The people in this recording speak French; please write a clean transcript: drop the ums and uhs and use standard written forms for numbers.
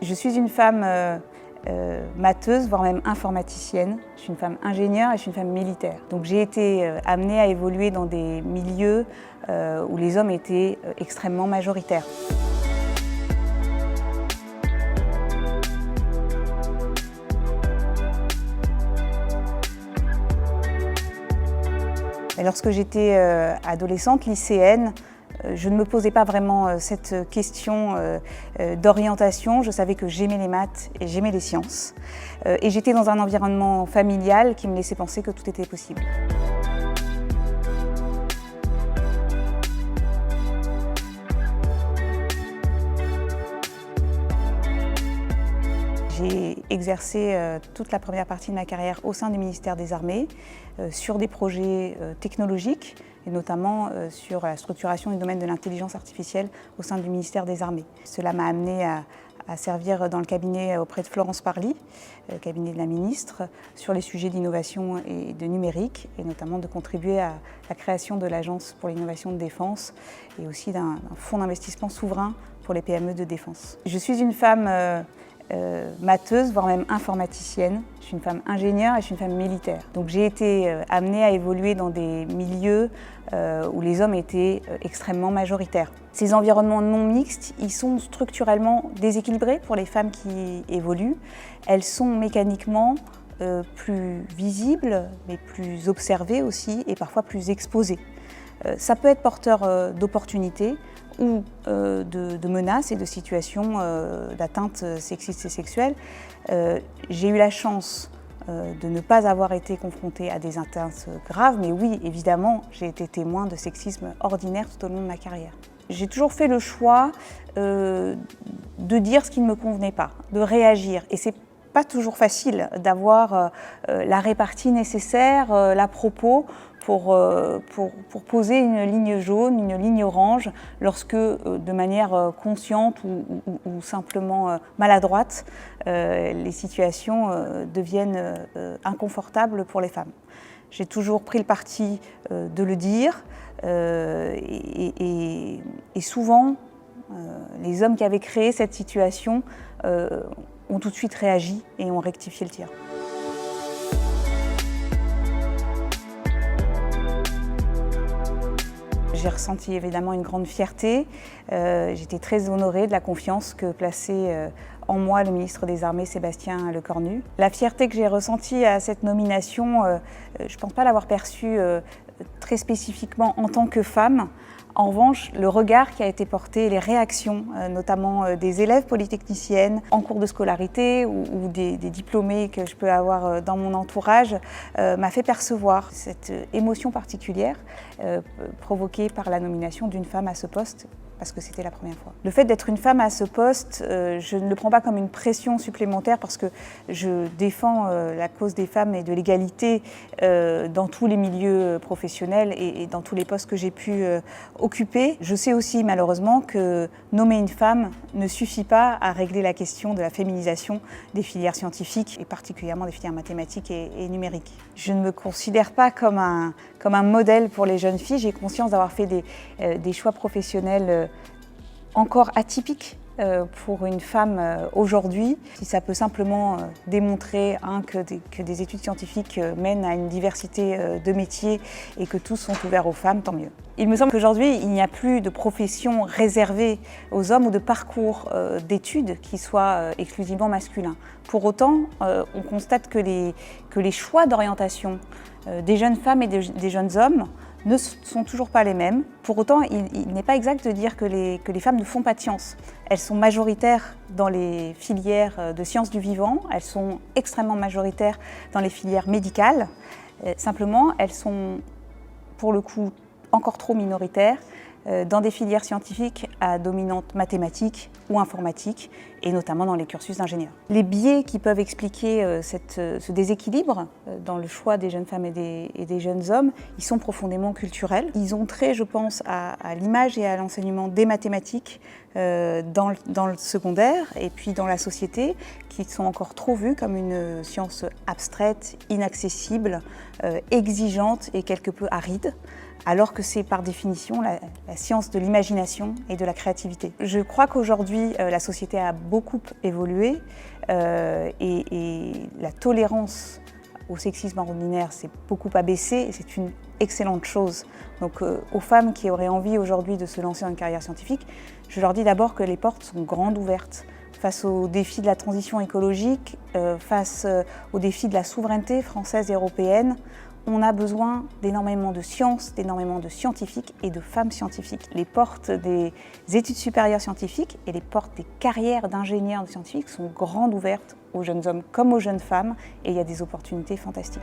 Je suis une femme matheuse, voire même informaticienne. Je suis une femme ingénieure et je suis une femme militaire. Donc j'ai été amenée à évoluer dans des milieux où les hommes étaient extrêmement majoritaires. Lorsque j'étais adolescente, lycéenne, je ne me posais pas vraiment cette question d'orientation. Je savais que j'aimais les maths et j'aimais les sciences. Et j'étais dans un environnement familial qui me laissait penser que tout était possible. J'ai exercé toute la première partie de ma carrière au sein du ministère des Armées sur des projets technologiques et notamment sur la structuration du domaine de l'intelligence artificielle au sein du ministère des Armées. Cela m'a amenée à servir dans le cabinet auprès de Florence Parly, cabinet de la ministre, sur les sujets d'innovation et de numérique, et notamment de contribuer à la création de l'Agence pour l'innovation de défense et aussi d'un fonds d'investissement souverain pour les PME de défense. Je suis une femme matheuse, voire même informaticienne. Je suis une femme ingénieure et je suis une femme militaire. Donc j'ai été amenée à évoluer dans des milieux où les hommes étaient extrêmement majoritaires. Ces environnements non mixtes, ils sont structurellement déséquilibrés pour les femmes qui évoluent. Elles sont mécaniquement plus visibles, mais plus observées aussi et parfois plus exposées. Ça peut être porteur d'opportunités ou de menaces et de situations d'atteinte sexistes et sexuelles. J'ai eu la chance de ne pas avoir été confrontée à des atteintes graves, mais oui, évidemment, j'ai été témoin de sexisme ordinaire tout au long de ma carrière. J'ai toujours fait le choix de dire ce qui ne me convenait pas, de réagir. Et c'est pas toujours facile d'avoir la répartie nécessaire, l'à propos, pour poser une ligne jaune, une ligne orange, lorsque, de manière consciente ou simplement maladroite, les situations deviennent inconfortables pour les femmes. J'ai toujours pris le parti de le dire, et souvent, les hommes qui avaient créé cette situation ont tout de suite réagi et ont rectifié le tir. J'ai ressenti évidemment une grande fierté. J'étais très honorée de la confiance que plaçait en moi le ministre des Armées, Sébastien Lecornu. La fierté que j'ai ressentie à cette nomination, je ne pense pas l'avoir perçue très spécifiquement en tant que femme. En revanche, le regard qui a été porté, les réactions, notamment des élèves polytechniciennes en cours de scolarité ou des diplômés que je peux avoir dans mon entourage, m'a fait percevoir cette émotion particulière provoquée par la nomination d'une femme à ce poste, parce que c'était la première fois. Le fait d'être une femme à ce poste, je ne le prends pas comme une pression supplémentaire parce que je défends la cause des femmes et de l'égalité dans tous les milieux professionnels et dans tous les postes que j'ai pu occuper. Je sais aussi malheureusement que nommer une femme ne suffit pas à régler la question de la féminisation des filières scientifiques et particulièrement des filières mathématiques et numériques. Je ne me considère pas comme un modèle pour les jeunes filles. J'ai conscience d'avoir fait des choix professionnels encore atypiques pour une femme aujourd'hui. Si ça peut simplement démontrer que des études scientifiques mènent à une diversité de métiers et que tous sont ouverts aux femmes, tant mieux. Il me semble qu'aujourd'hui, il n'y a plus de profession réservée aux hommes ou de parcours d'études qui soit exclusivement masculin. Pour autant, on constate que les choix d'orientation des jeunes femmes et des jeunes hommes ne sont toujours pas les mêmes. Pour autant, il n'est pas exact de dire que les femmes ne font pas de sciences. Elles sont majoritaires dans les filières de sciences du vivant, elles sont extrêmement majoritaires dans les filières médicales. Simplement, elles sont, pour le coup, encore trop minoritaires dans des filières scientifiques à dominante mathématique ou informatique, et notamment dans les cursus d'ingénieurs. Les biais qui peuvent expliquer ce déséquilibre dans le choix des jeunes femmes et des jeunes hommes, ils sont profondément culturels. Ils ont trait, je pense, à l'image et à l'enseignement des mathématiques dans le secondaire et puis dans la société, qui sont encore trop vues comme une science abstraite, inaccessible, exigeante et quelque peu aride, alors que c'est par définition la science de l'imagination et de la créativité. Je crois qu'aujourd'hui, la société a beaucoup évolué et la tolérance au sexisme ordinaire s'est beaucoup abaissée et c'est une excellente chose. Donc aux femmes qui auraient envie aujourd'hui de se lancer dans une carrière scientifique, je leur dis d'abord que les portes sont grandes ouvertes face aux défis de la transition écologique, face aux défis de la souveraineté française et européenne. On a besoin d'énormément de sciences, d'énormément de scientifiques et de femmes scientifiques. Les portes des études supérieures scientifiques et les portes des carrières d'ingénieurs scientifiques sont grandes ouvertes aux jeunes hommes comme aux jeunes femmes et il y a des opportunités fantastiques.